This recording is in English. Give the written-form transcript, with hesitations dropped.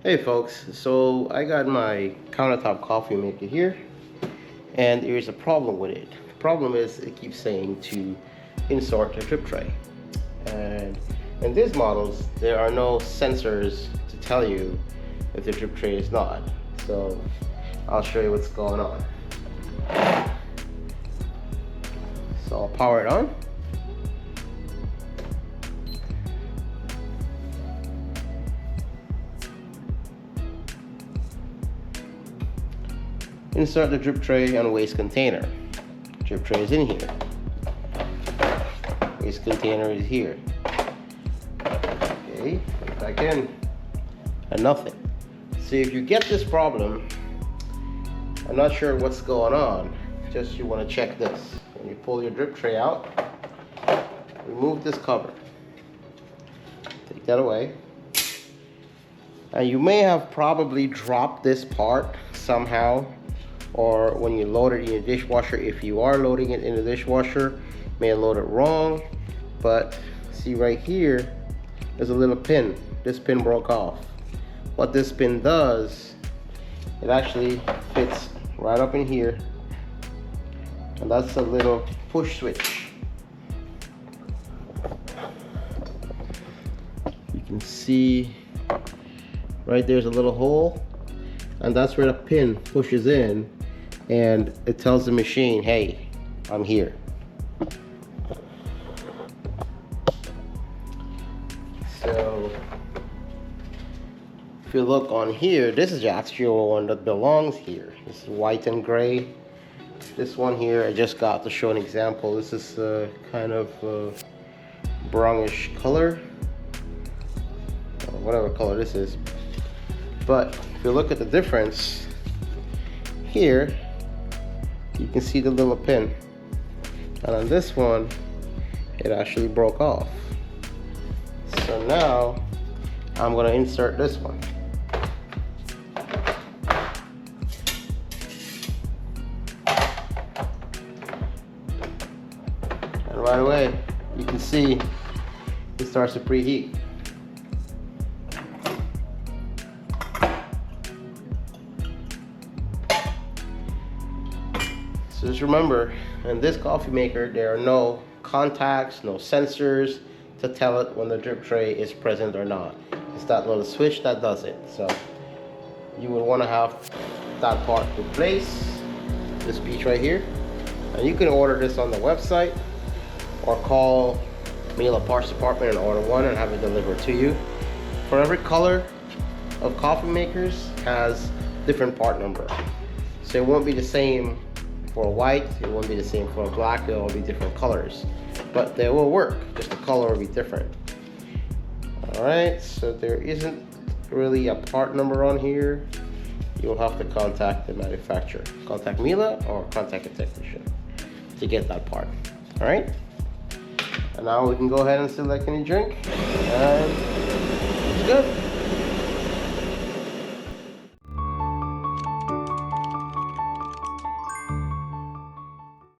Hey folks, so I got my countertop coffee maker here and there's a problem with it. The problem is it keeps saying to insert a drip tray, and in these models there are no sensors to tell you if the drip tray is not. So I'll show you what's going on. So I'll power it on. Insert the drip tray on a waste container. Drip tray is in here. Waste container is here. Okay, put it back in. And nothing. See, if you get this problem, I'm not sure what's going on. Just you want to check this. When you pull your drip tray out, remove this cover. Take that away. And you may have probably dropped this part somehow, or when you load it in your dishwasher. If you are loading it in the dishwasher, you may load it wrong. But see right here, there's a little pin. This pin broke off. What this pin does, it actually fits right up in here, and that's a little push switch. You can see right there's a little hole, and that's where the pin pushes in, and it tells the machine, hey, I'm here. So if you look on here, this is the actual one that belongs here. This is white and gray. This one here, I just got to show an example. This is kind of brownish color, or whatever color this is. But if you look at the difference here, you can see the little pin, and on this one it actually broke off. So now I'm going to insert this one. And right away you can see it starts to preheat. So just remember, in this coffee maker there are no contacts, no sensors to tell it when the drip tray is present or not. It's that little switch that does it. So you would want to have that part replaced, this piece right here. And you can order this on the website or call Miele Parts Department and order one and have it delivered to you. For every color of coffee makers has different part number. So it won't be the same for white, it won't be the same for black, it will be different colors. But they will work, just the color will be different. Alright, so there isn't really a part number on here. You'll have to contact the manufacturer. Contact Miele or contact a technician to get that part. Alright? And now we can go ahead and select any drink. And it's good.